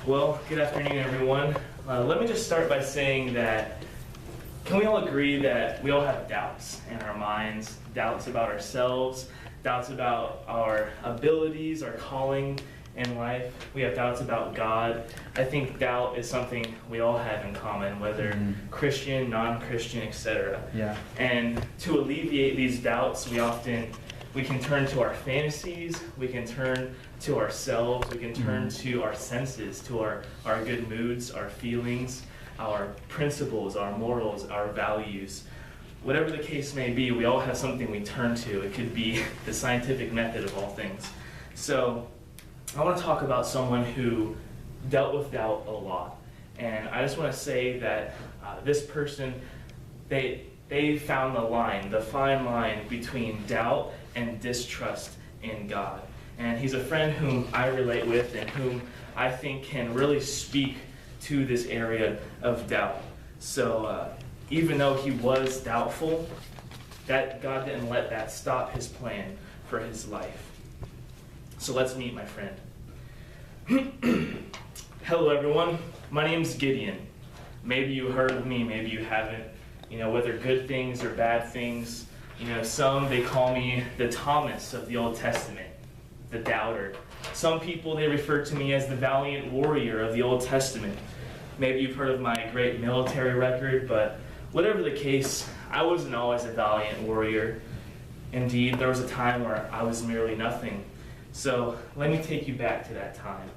Well, good afternoon, everyone. Let me just start by saying that, can we all agree that we all have doubts in our minds, doubts about ourselves, doubts about our abilities, our calling in life. We have doubts about God. I think doubt is something we all have in common, whether Christian, non-Christian, etc. Yeah. And to alleviate these doubts, we can turn to our fantasies, we can turn to ourselves, we can turn to our senses, to our good moods, our feelings, our principles, our morals, our values. Whatever the case may be, we all have something we turn to. It could be the scientific method of all things. So I want to talk about someone who dealt with doubt a lot. And I just want to say that this person, they found the fine line between doubt and distrust in God. And he's a friend whom I relate with and whom I think can really speak to this area of doubt. So even though he was doubtful, that God didn't let that stop his plan for his life. So let's meet my friend. Hello everyone, my name's Gideon. Maybe you heard of me, maybe you haven't. You know, whether good things or bad things. You know, some, they call me the Thomas of the Old Testament, the doubter. Some people, they refer to me as the valiant warrior of the Old Testament. Maybe you've heard of my great military record, but whatever the case, I wasn't always a valiant warrior. Indeed, there was a time where I was merely nothing. So let me take you back to that time.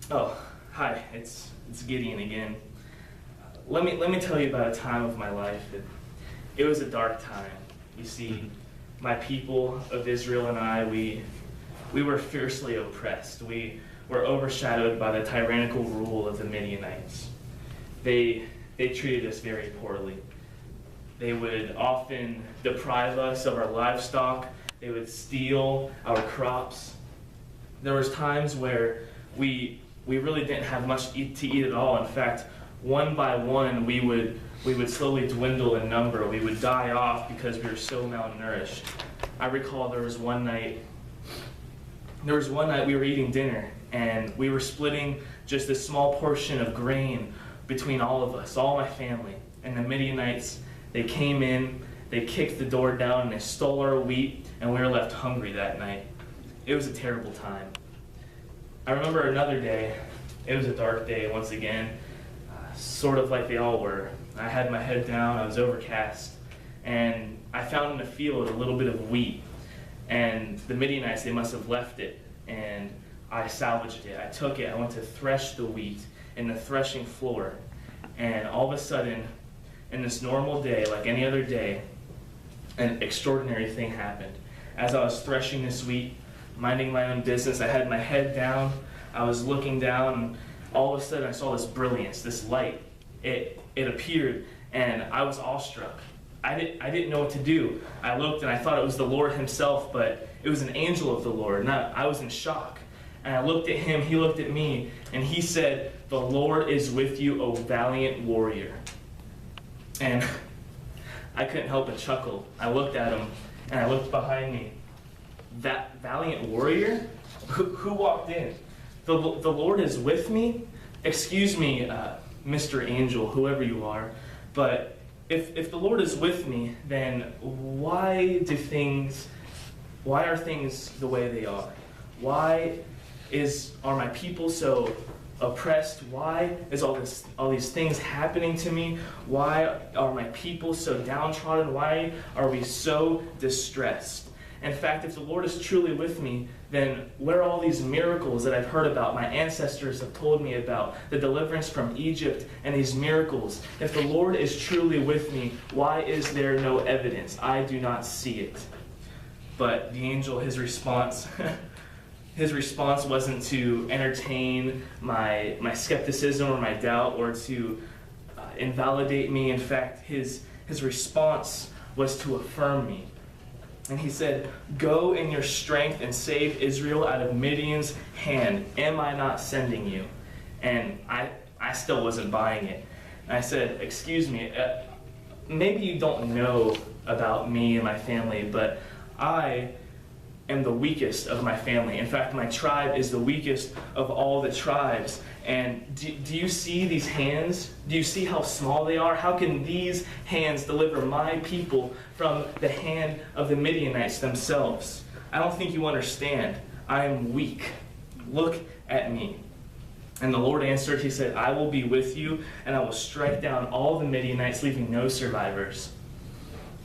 Oh, hi, it's Gideon again. Let me tell you about a time of my life. It was a dark time. You see, my people of Israel and I, we were fiercely oppressed. We were overshadowed by the tyrannical rule of the Midianites. They treated us very poorly. They would often deprive us of our livestock. They would steal our crops. There was times where we really didn't have much to eat at all. In fact, one by one, we would slowly dwindle in number. We would die off because we were so malnourished. I recall there was one night we were eating dinner, and we were splitting just a small portion of grain between all of us, all my family. And the Midianites, they came in, they kicked the door down, and they stole our wheat, and we were left hungry that night. It was a terrible time. I remember another day, it was a dark day once again, sort of like they all were. I had my head down, I was overcast, and I found in the field a little bit of wheat. And the Midianites, they must have left it, and I salvaged it. I took it, I went to thresh the wheat in the threshing floor, and all of a sudden, in this normal day, like any other day, an extraordinary thing happened. As I was threshing this wheat, minding my own business, I had my head down, I was looking down, and all of a sudden I saw this brilliance, this light. It appeared, and I was awestruck. I didn't know what to do. I looked and I thought it was the Lord himself, but it was an angel of the Lord. I was in shock. And I looked at him, he looked at me, and he said, "The Lord is with you, O valiant warrior." And I couldn't help but chuckle. I looked at him, and I looked behind me. That valiant warrior? Who walked in? The Lord is with me? Excuse me, Mr. Angel, whoever you are, but if the Lord is with me, then why are things the way they are? Why are my people so oppressed? Why is all these things happening to me? Why are my people so downtrodden? Why are we so distressed? In fact, if the Lord is truly with me, then where are all these miracles that I've heard about, my ancestors have told me about, the deliverance from Egypt and these miracles? If the Lord is truly with me, why is there no evidence? I do not see it. But the angel, his response wasn't to entertain my skepticism or my doubt or to invalidate me. In fact, his response was to affirm me. And he said, "Go in your strength and save Israel out of Midian's hand. Am I not sending you?" And I still wasn't buying it. And I said, "Excuse me, maybe you don't know about me and my family, but I am the weakest of my family. In fact, my tribe is the weakest of all the tribes. And do you see these hands? Do you see how small they are? How can these hands deliver my people from the hand of the Midianites themselves? I don't think you understand. I am weak. Look at me. And the Lord answered, he said, I will be with you, and I will strike down all the Midianites, leaving no survivors.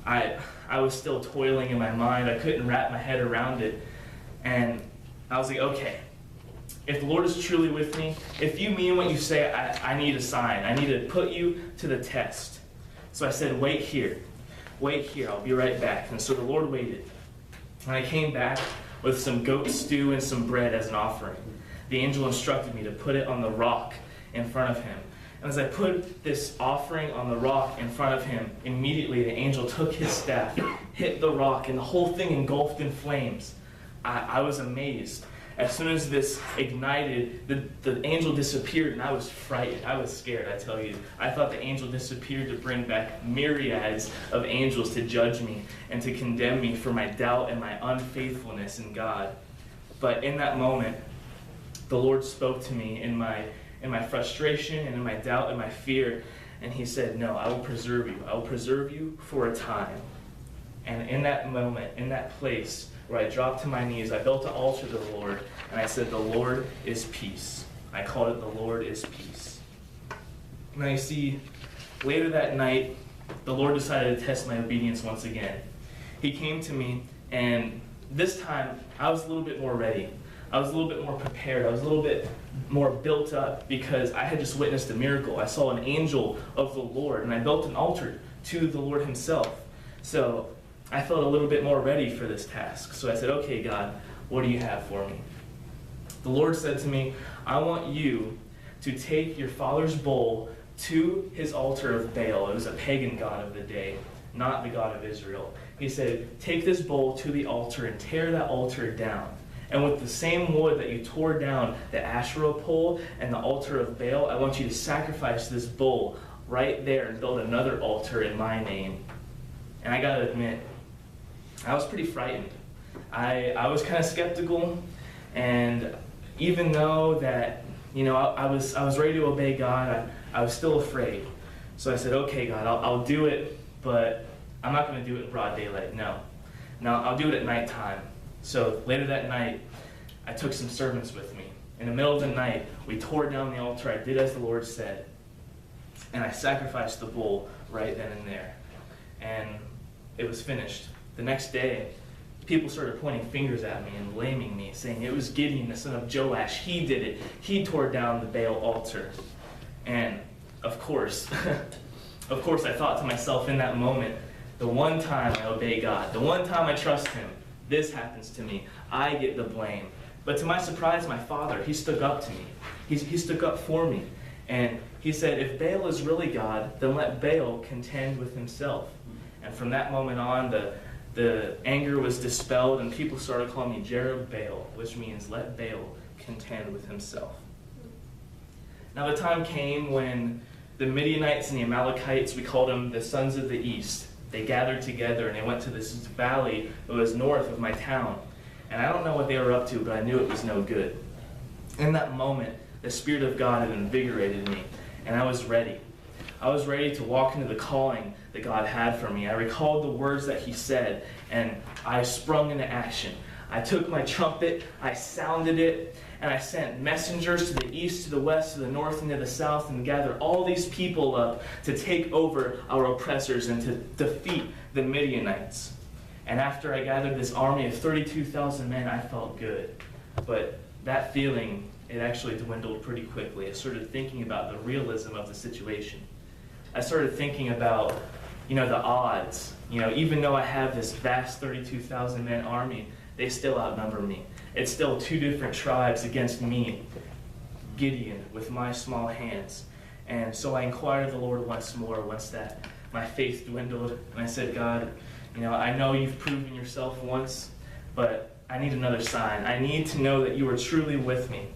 I was still toiling in my mind. I couldn't wrap my head around it. And I was like, okay, if the Lord is truly with me, if you mean what you say, I need a sign. I need to put you to the test. So I said, wait here. Wait here. I'll be right back. And so the Lord waited. And I came back with some goat stew and some bread as an offering. The angel instructed me to put it on the rock in front of him. And as I put this offering on the rock in front of him, immediately the angel took his staff, hit the rock, and the whole thing engulfed in flames. I was amazed. As soon as this ignited, the angel disappeared, and I was frightened. I was scared, I tell you. I thought the angel disappeared to bring back myriads of angels to judge me and to condemn me for my doubt and my unfaithfulness in God. But in that moment, the Lord spoke to me in my frustration and in my doubt and my fear, and he said, no, I will preserve you. I will preserve you for a time. And in that moment, in that place where I dropped to my knees, I built an altar to the Lord, and I said, the Lord is peace. I called it the Lord is peace. Now you see, later that night, the Lord decided to test my obedience once again. He came to me, and this time, I was a little bit more ready. I was a little bit more prepared. I was a little bit more built up because I had just witnessed a miracle. I saw an angel of the Lord, and I built an altar to the Lord himself. So I felt a little bit more ready for this task. So I said, okay, God, what do you have for me? The Lord said to me, I want you to take your father's bull to his altar of Baal. It was a pagan god of the day, not the God of Israel. He said, take this bull to the altar and tear that altar down. And with the same wood that you tore down the Asherah pole and the altar of Baal, I want you to sacrifice this bull right there and build another altar in my name. And I gotta admit, I was pretty frightened. I was kind of skeptical, and even though that, I was ready to obey God, I was still afraid. So I said, okay, God, I'll do it, but I'm not going to do it in broad daylight, no. Now, I'll do it at nighttime. So later that night, I took some servants with me. In the middle of the night, we tore down the altar. I did as the Lord said, and I sacrificed the bull right then and there. And it was finished. The next day, people started pointing fingers at me and blaming me, saying it was Gideon, the son of Joash. He did it. He tore down the Baal altar. And of course, I thought to myself in that moment, the one time I obey God, the one time I trust him, this happens to me. I get the blame. But to my surprise, my father, he stuck up to me. He stuck up for me. And he said, if Baal is really God, then let Baal contend with himself. And from that moment on, the anger was dispelled, and people started calling me Jerubbaal, which means let Baal contend with himself. Now the time came when the Midianites and the Amalekites, we called them the sons of the east, they gathered together and they went to this valley that was north of my town. And I don't know what they were up to, but I knew it was no good. In that moment, the Spirit of God had invigorated me, and I was ready. I was ready to walk into the calling that God had for me. I recalled the words that he said, and I sprung into action. I took my trumpet, I sounded it, and I sent messengers to the east, to the west, to the north, and to the south, and gathered all these people up to take over our oppressors and to defeat the Midianites. And after I gathered this army of 32,000 men, I felt good. But that feeling, it actually dwindled pretty quickly. I started thinking about the realism of the situation. I started thinking about, the odds. Even though I have this vast 32,000 man army, they still outnumber me. It's still two different tribes against me, Gideon, with my small hands. And so I inquired of the Lord once more, once that my faith dwindled, and I said, God, I know you've proven yourself once, but I need another sign. I need to know that you are truly with me.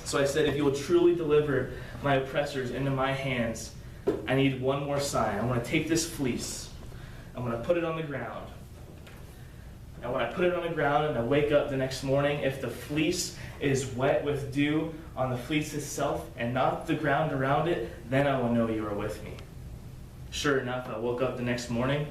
So I said, if you will truly deliver my oppressors into my hands, I need one more sign. I want to take this fleece. I'm going to put it on the ground. And when I put it on the ground and I wake up the next morning, if the fleece is wet with dew on the fleece itself and not the ground around it, then I will know you are with me. Sure enough, I woke up the next morning.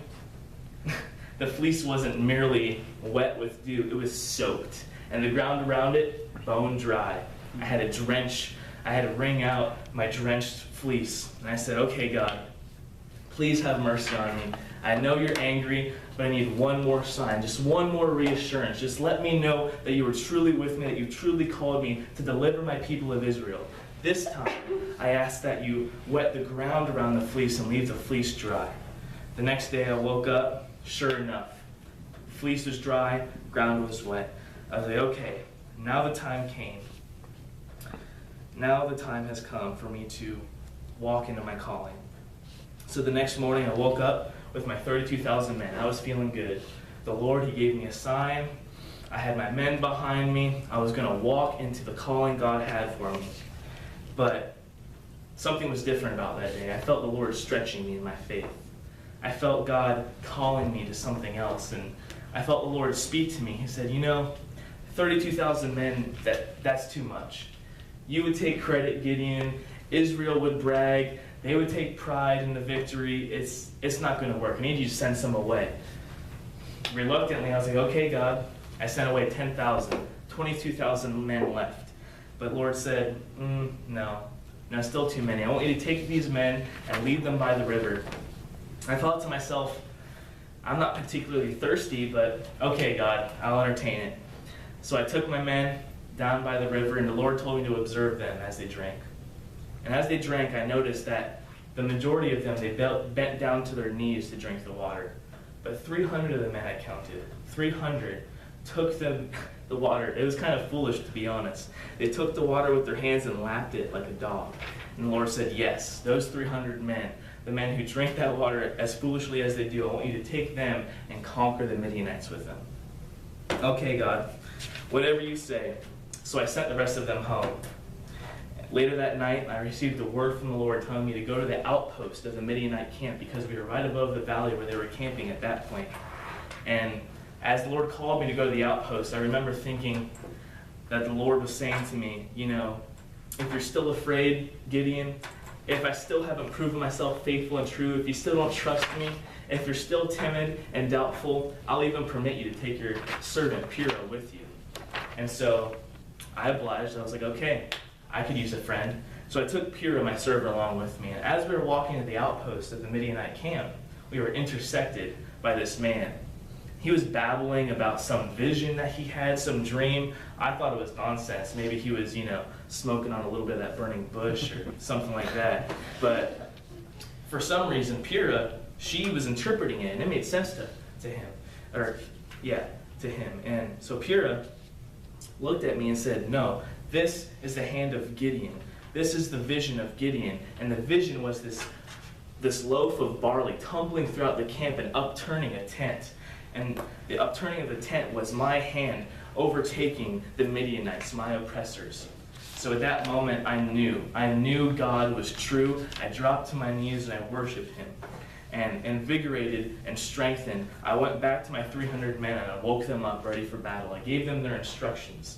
The fleece wasn't merely wet with dew, it was soaked. And the ground around it, bone dry. I had to wring out my drenched fleece. And I said, okay, God, please have mercy on me. I know you're angry, but I need one more sign, just one more reassurance. Just let me know that you were truly with me, that you truly called me to deliver my people of Israel. This time, I ask that you wet the ground around the fleece and leave the fleece dry. The next day I woke up, sure enough, the fleece was dry, ground was wet. I was like, okay, now the time came. Now the time has come for me to walk into my calling. So the next morning I woke up with my 32,000 men. I was feeling good. The Lord, He gave me a sign. I had my men behind me. I was going to walk into the calling God had for me. But something was different about that day. I felt the Lord stretching me in my faith. I felt God calling me to something else. And I felt the Lord speak to me. He said, 32,000 men, that's too much. You would take credit, Gideon. Israel would brag. They would take pride in the victory. It's not going to work. I need you to send some away. Reluctantly, I was like, okay, God. I sent away 10,000. 22,000 men left. But Lord said, no, still too many. I want you to take these men and lead them by the river. I thought to myself, I'm not particularly thirsty, but okay, God, I'll entertain it. So I took my men down by the river, and the Lord told me to observe them as they drank. And as they drank, I noticed that the majority of them, they bent down to their knees to drink the water. But 300 of the men I counted, 300, took the water. It was kind of foolish, to be honest. They took the water with their hands and lapped it like a dog. And the Lord said, yes, those 300 men, the men who drink that water as foolishly as they do, I want you to take them and conquer the Midianites with them. Okay, God, whatever you say. So I sent the rest of them home. Later that night, I received a word from the Lord telling me to go to the outpost of the Midianite camp because we were right above the valley where they were camping at that point. And as the Lord called me to go to the outpost, I remember thinking that the Lord was saying to me, if you're still afraid, Gideon, if I still haven't proven myself faithful and true, if you still don't trust me, if you're still timid and doubtful, I'll even permit you to take your servant Purah with you. And so I obliged. I was like, okay, I could use a friend. So I took Purah, my servant, along with me. And as we were walking to the outpost of the Midianite camp, we were intersected by this man. He was babbling about some vision that he had, some dream. I thought it was nonsense. Maybe he was, smoking on a little bit of that burning bush or something like that. But for some reason, Purah, she was interpreting it, and it made sense to him. To him. And so Purah looked at me and said, no, this is the hand of Gideon. This is the vision of Gideon. And the vision was this loaf of barley tumbling throughout the camp and upturning a tent. And the upturning of the tent was my hand overtaking the Midianites, my oppressors. So at that moment, I knew God was true. I dropped to my knees and I worshiped Him. And invigorated and strengthened, I went back to my 300 men and I woke them up ready for battle. I gave them their instructions.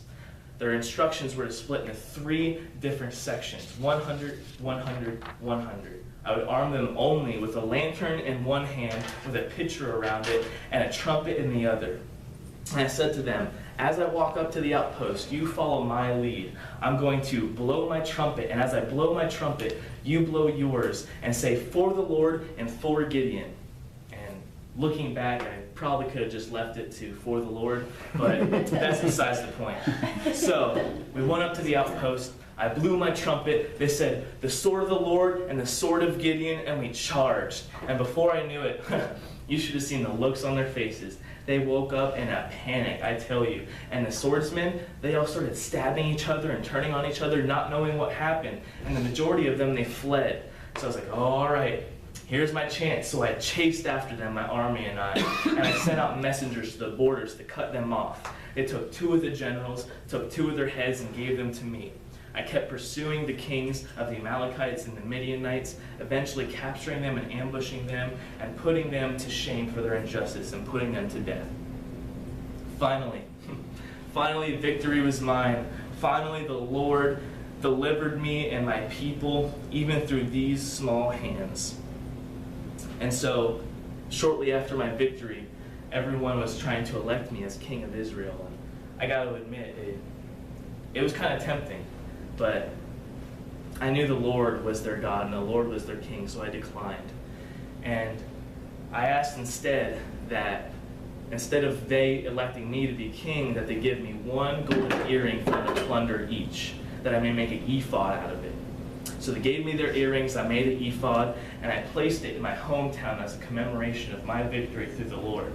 Their instructions were to split into 3 different sections, 100, 100, 100. I would arm them only with a lantern in one hand, with a pitcher around it, and a trumpet in the other. And I said to them, as I walk up to the outpost, you follow my lead. I'm going to blow my trumpet, and as I blow my trumpet, you blow yours, and say, for the Lord and for Gideon. And looking back, I probably could have just left it to for the Lord, but that's besides the point. So we went up to the outpost. I blew my trumpet. They said, the sword of the Lord and the sword of Gideon, and we charged. And before I knew it, you should have seen the looks on their faces. They woke up in a panic, I tell you. And the swordsmen, they all started stabbing each other and turning on each other, not knowing what happened. And the majority of them, they fled. So I was like, oh, all right, here's my chance. So I chased after them, my army and I sent out messengers to the borders to cut them off. They took 2 of the generals, took 2 of their heads, and gave them to me. I kept pursuing the kings of the Amalekites and the Midianites, eventually capturing them and ambushing them and putting them to shame for their injustice and putting them to death. Finally, victory was mine. Finally, the Lord delivered me and my people, even through these small hands. And so, shortly after my victory, everyone was trying to elect me as king of Israel. And I got to admit, it was kind of tempting, but I knew the Lord was their God and the Lord was their king, so I declined. And I asked instead that instead of they electing me to be king, that they give me one golden earring from the plunder each, that I may make an ephod out of it. So they gave me their earrings, I made an ephod, and I placed it in my hometown as a commemoration of my victory through the Lord.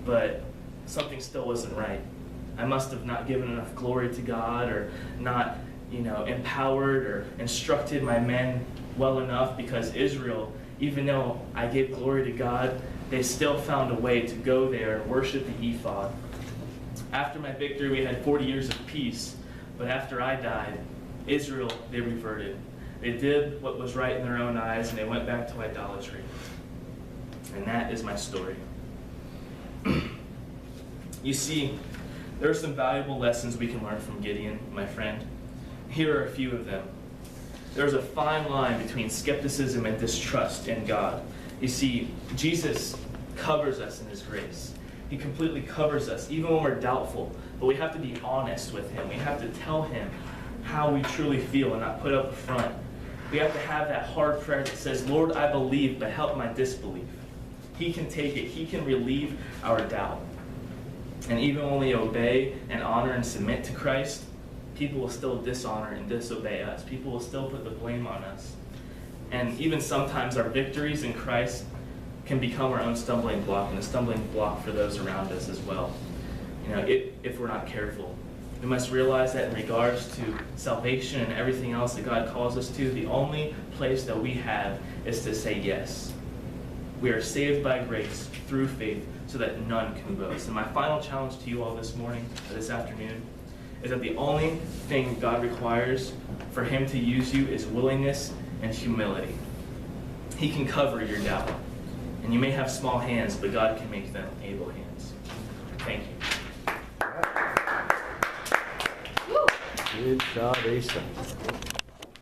But something still wasn't right. I must have not given enough glory to God, or not, empowered or instructed my men well enough, because Israel, even though I gave glory to God, they still found a way to go there and worship the ephod. After my victory, we had 40 years of peace, but after I died, Israel, they reverted. They did what was right in their own eyes, and they went back to idolatry. And that is my story. You see, there are some valuable lessons we can learn from Gideon, my friend. Here are a few of them. There's a fine line between skepticism and distrust in God. You see, Jesus covers us in his grace. He completely covers us, even when we're doubtful. But we have to be honest with him. We have to tell him how we truly feel and not put up a front. We have to have that hard prayer that says, Lord, I believe, but help my disbelief. He can take it. He can relieve our doubt. And even when we obey and honor and submit to Christ, people will still dishonor and disobey us. People will still put the blame on us. And even sometimes our victories in Christ can become our own stumbling block, and a stumbling block for those around us as well. If we're not careful. We must realize that in regards to salvation and everything else that God calls us to, the only place that we have is to say yes. We are saved by grace through faith so that none can boast. And my final challenge to you all this morning, or this afternoon, is that the only thing God requires for him to use you is willingness and humility. He can cover your doubt. And you may have small hands, but God can make them able hands. Thank you. Good job, Asa.